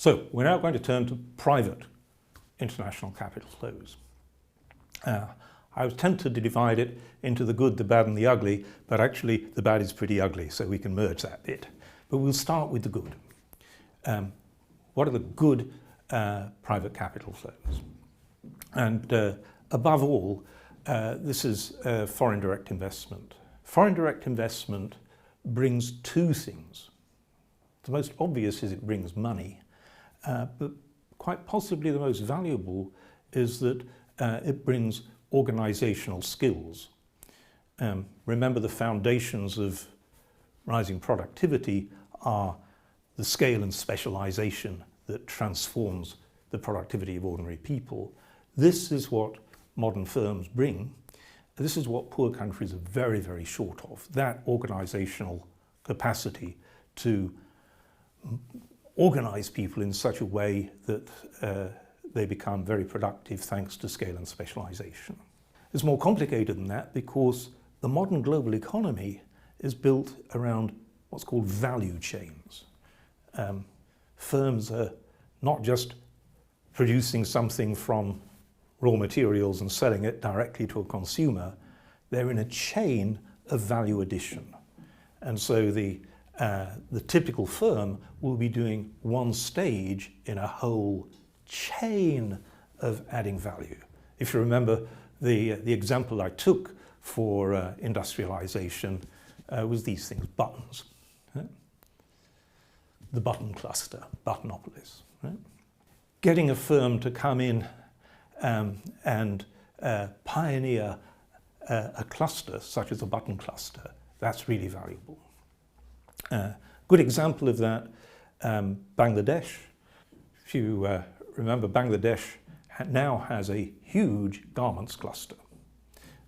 So we're now going to turn to private international capital flows. I was tempted to divide it into the good, the bad and the ugly, but actually the bad is pretty ugly, so we can merge that bit. But we'll start with the good. What are the good private capital flows? And above all, this is foreign direct investment. Foreign direct investment brings two things. The most obvious is it brings money, but quite possibly the most valuable is that it brings organizational skills. Remember, the foundations of rising productivity are the scale and specialization that transforms the productivity of ordinary people. This is what modern firms bring. This is what poor countries are very, very short of, that organizational capacity to organize people in such a way that they become very productive thanks to scale and specialization. It's more complicated than that because the modern global economy is built around what's called value chains. Firms are not just producing something from raw materials and selling it directly to a consumer. They're in a chain of value addition. And so the typical firm will be doing one stage in a whole chain of adding value. If you remember, the example I took for industrialization was these things, buttons. Right? The button cluster, Buttonopolis. Right? Getting a firm to come in and pioneer a cluster such as a button cluster, that's really valuable. Good example of that, Bangladesh. If you remember, Bangladesh now has a huge garments cluster.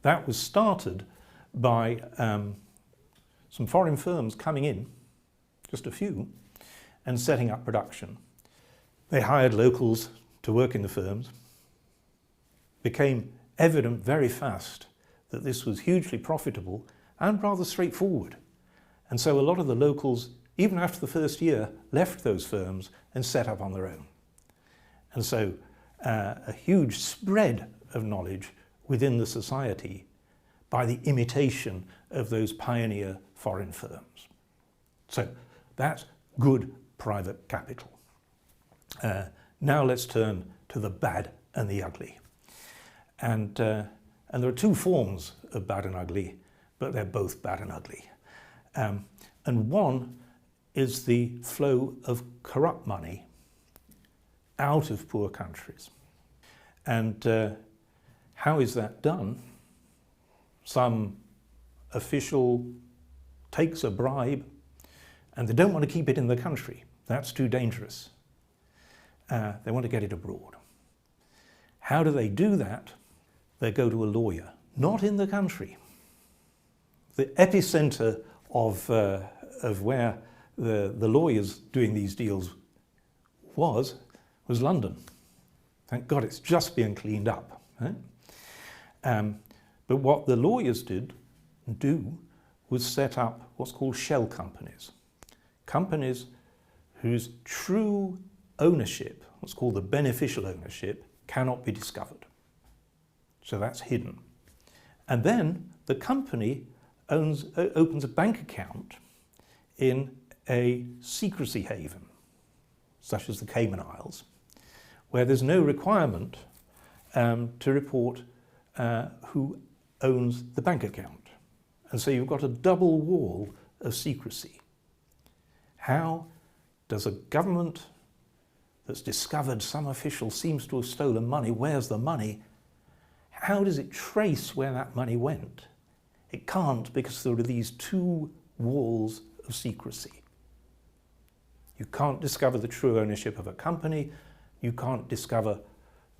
That was started by some foreign firms coming in, just a few, and setting up production. They hired locals to work in the firms. Became evident very fast that this was hugely profitable and rather straightforward. And so a lot of the locals, even after the first year, left those firms and set up on their own. And so a huge spread of knowledge within the society by the imitation of those pioneer foreign firms. So that's good private capital. Now let's turn to the bad and the ugly. And there are two forms of bad and ugly, but they're both bad and ugly. And one is the flow of corrupt money out of poor countries. And how is that done? Some official takes a bribe and they don't want to keep it in the country. That's too dangerous. They want to get it abroad. How do they do that? They go to a lawyer, not in the country. The epicenter of where the lawyers doing these deals was London. Thank God it's just being cleaned up. Right? But what the lawyers do was set up what's called shell companies. Companies whose true ownership, what's called the beneficial ownership, cannot be discovered. So that's hidden. And then the company opens a bank account in a secrecy haven, such as the Cayman Isles, where there's no requirement to report who owns the bank account. And so you've got a double wall of secrecy. How does a government that's discovered some official seems to have stolen money, where's the money? How does it trace where that money went? It can't, because there are these two walls of secrecy. You can't discover the true ownership of a company. You can't discover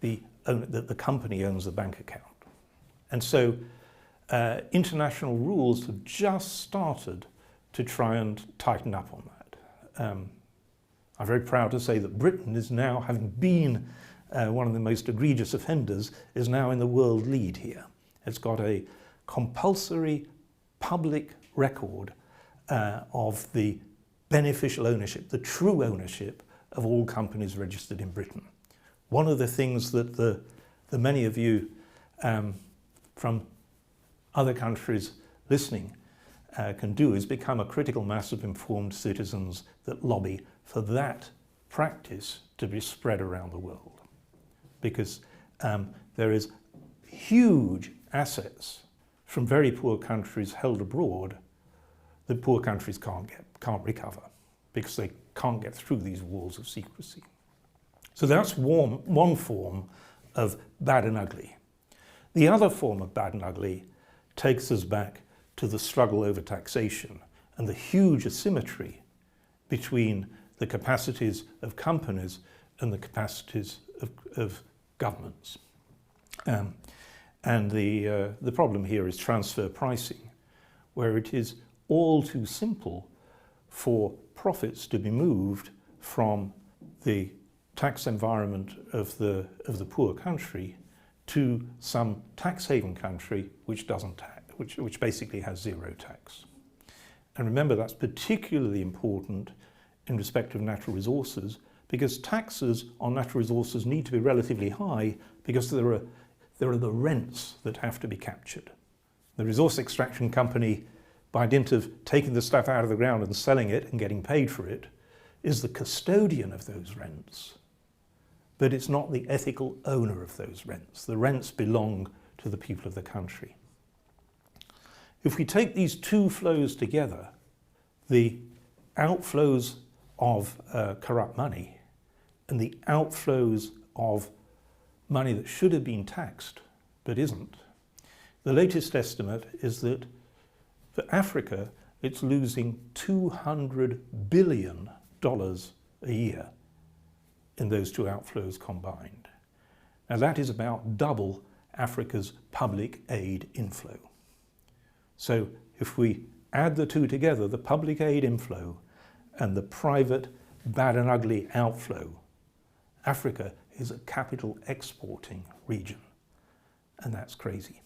that the company owns the bank account. And so international rules have just started to try and tighten up on that. I'm very proud to say that Britain is now, having been one of the most egregious offenders, is now in the world lead here. It's got a compulsory public record of the beneficial ownership, the true ownership of all companies registered in Britain. One of the things that the many of you from other countries listening can do is become a critical mass of informed citizens that lobby for that practice to be spread around the world. Because there is huge assets from very poor countries held abroad that poor countries can't recover because they can't get through these walls of secrecy. So that's one form of bad and ugly. The other form of bad and ugly takes us back to the struggle over taxation and the huge asymmetry between the capacities of companies and the capacities of governments. And the problem here is transfer pricing, where it is all too simple for profits to be moved from the tax environment of the poor country to some tax haven country which doesn't tax, which basically has zero tax. And remember, that's particularly important in respect of natural resources, because taxes on natural resources need to be relatively high because there are the rents that have to be captured. The resource extraction company, by dint of taking the stuff out of the ground and selling it and getting paid for it, is the custodian of those rents. But it's not the ethical owner of those rents. The rents belong to the people of the country. If we take these two flows together, the outflows of corrupt money and the outflows of money that should have been taxed but isn't, the latest estimate is that for Africa, it's losing $200 billion a year in those two outflows combined. Now that is about double Africa's public aid inflow. So if we add the two together, the public aid inflow and the private bad and ugly outflow, Africa is a capital exporting region, and that's crazy.